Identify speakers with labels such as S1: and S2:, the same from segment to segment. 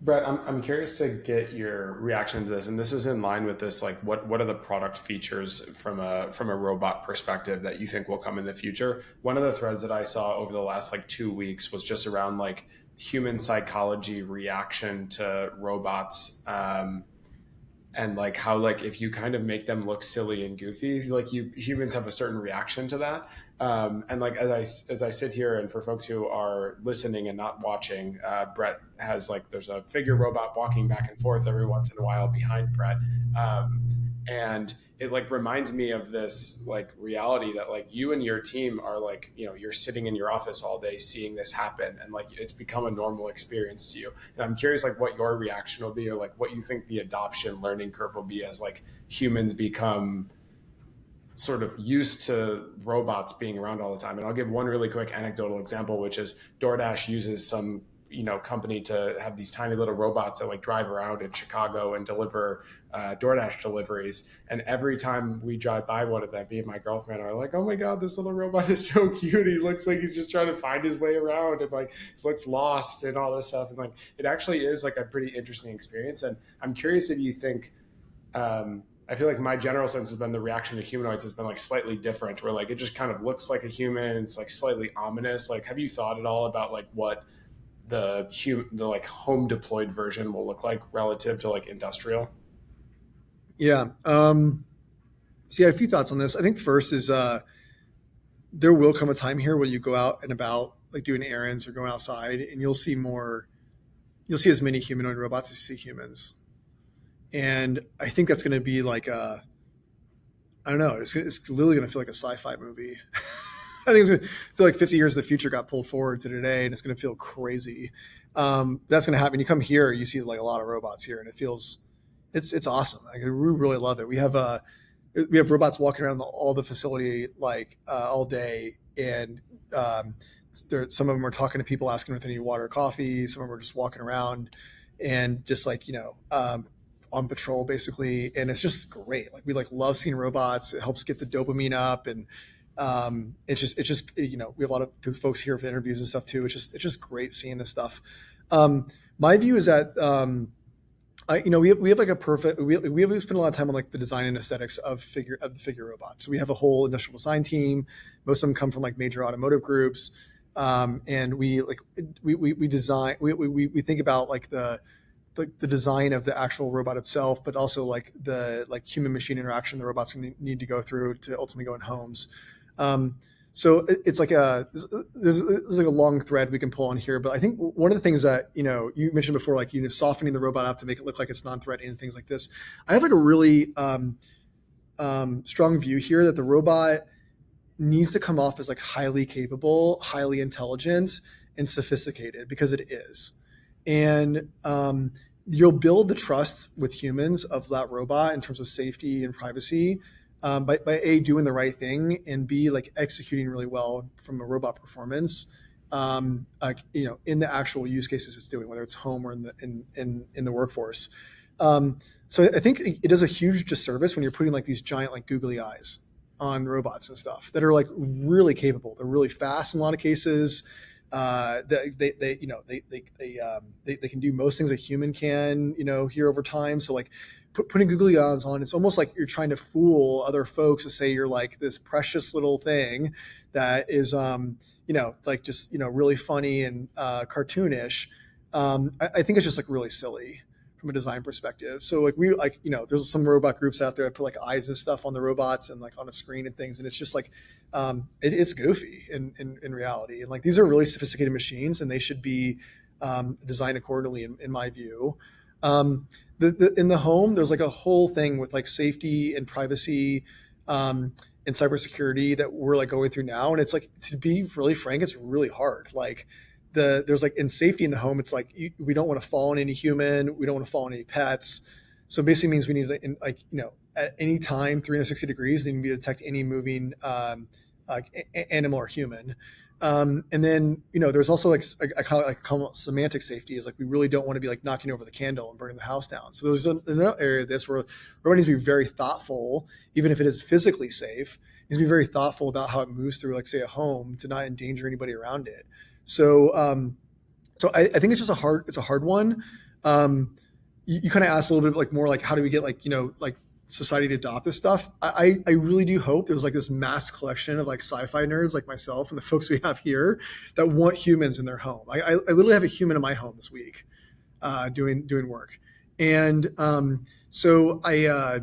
S1: Brett, I'm curious to get your reaction to this, and this is in line with this. Like, what are the product features from a robot perspective that you think will come in the future? One of the threads that I saw over the last like 2 weeks was just around like human psychology reaction to robots, and like how like if you kind of make them look silly and goofy, like you humans have a certain reaction to that. And like as I sit here, and for folks who are listening and not watching, Brett has like there's a figure robot walking back and forth every once in a while behind Brett. And it like reminds me of this like reality that like you and your team are like, you're sitting in your office all day seeing this happen, and like it's become a normal experience to you. And I'm curious like what your reaction will be, or like what you think the adoption learning curve will be as like humans become sort of used to robots being around all the time. And I'll give one really quick anecdotal example, which is DoorDash uses some company to have these tiny little robots that like drive around in Chicago and deliver DoorDash deliveries. And every time we drive by one of them, me and my girlfriend are like, "Oh my god, this little robot is so cute. He looks like he's just trying to find his way around and like looks lost and all this stuff." And like it actually is like a pretty interesting experience. And I'm curious if you think I feel like my general sense has been the reaction to humanoids has been like slightly different, where like it just kind of looks like a human. It's like slightly ominous. Like, have you thought at all about like what the like home deployed version will look like relative to like industrial?
S2: Yeah. So yeah, a few thoughts on this. I think first is there will come a time here where you go out and about, like doing errands or going outside, and you'll see more. You'll see as many humanoid robots as you see humans, and I think that's going to be like I don't know. It's literally going to feel like a sci-fi movie. I think it's going to feel like 50 years of the future got pulled forward to today, and it's going to feel crazy. That's going to happen. You come here, you see like a lot of robots here, and it's awesome. Like, we really love it. We have robots walking around all the facility like all day, and some of them are talking to people, asking if they need water or coffee. Some of them are just walking around and just like on patrol basically, and it's just great. Like we like love seeing robots. It helps get the dopamine up, and it's just we have a lot of folks here for interviews and stuff too. It's just great seeing this stuff. My view is that we have like a perfect we spend a lot of time on like the design and aesthetics of the figure robots. So we have a whole industrial design team. Most of them come from like major automotive groups, and we design we think about like the design of the actual robot itself, but also like the like human machine interaction the robots need to go through to ultimately go in homes. So it's like there's like a long thread we can pull on here, but I think one of the things that you mentioned before, like softening the robot up to make it look like it's non-threatening and things like this. I have like a really strong view here that the robot needs to come off as like highly capable, highly intelligent, and sophisticated, because it is. And you'll build the trust with humans of that robot in terms of safety and privacy, by A, doing the right thing, and B, like executing really well from a robot performance, in the actual use cases it's doing, whether it's home or in the workforce. So I think it does a huge disservice when you're putting like these giant like googly eyes on robots and stuff that are like really capable. They're really fast in a lot of cases. They can do most things a human can, here over time. So like putting googly eyes on, it's almost like you're trying to fool other folks to say you're like this precious little thing that is, like just, really funny and cartoonish. I think it's just like really silly from a design perspective. So like there's some robot groups out there that put like eyes and stuff on the robots and like on a screen and things, and it's just like it's goofy in reality. And like these are really sophisticated machines, and they should be designed accordingly in my view. In the home, there's like a whole thing with like safety and privacy and cybersecurity that we're like going through now, and it's like, to be really frank, it's really hard. Like there's like in safety in the home, it's like we don't want to fall on any human, we don't want to fall on any pets. So basically means we need to, at any time, 360 degrees, they need to detect any moving animal or human. And then, there's also like I call it semantic safety, is like we really don't want to be like knocking over the candle and burning the house down. So there's another area of this where everybody needs to be very thoughtful, even if it is physically safe. It needs to be very thoughtful about how it moves through, like say, a home, to not endanger anybody around it. So I think it's a hard one. You kind of asked a little bit like more like how do we get like, like society to adopt this stuff. I really do hope there's like this mass collection of like sci-fi nerds like myself and the folks we have here that want humans in their home. I literally have a human in my home this week doing work. And so I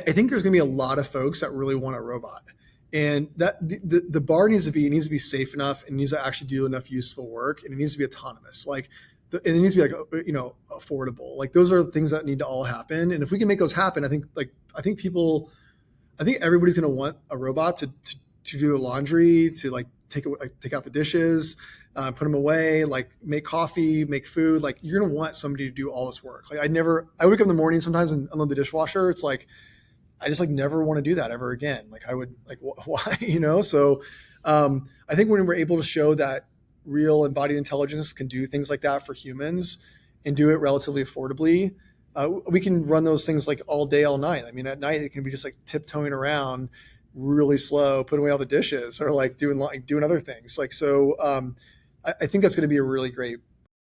S2: think there's going to be a lot of folks that really want a robot, and that the bar needs to be safe enough, and needs to actually do enough useful work, and it needs to be autonomous. Like, and it needs to be like affordable. Like those are things that need to all happen, and if we can make those happen, I think everybody's going to want a robot to do the laundry, to like take out the dishes, put them away, like make coffee, make food. Like you're going to want somebody to do all this work. Like I wake up in the morning sometimes and unload the dishwasher. It's like, I just like never want to do that ever again. Like I would like, why, So I think when we're able to show that real embodied intelligence can do things like that for humans and do it relatively affordably, we can run those things like all day, all night. I mean, at night it can be just like tiptoeing around really slow, putting away all the dishes or like doing other things. Like, so I think that's going to be a really great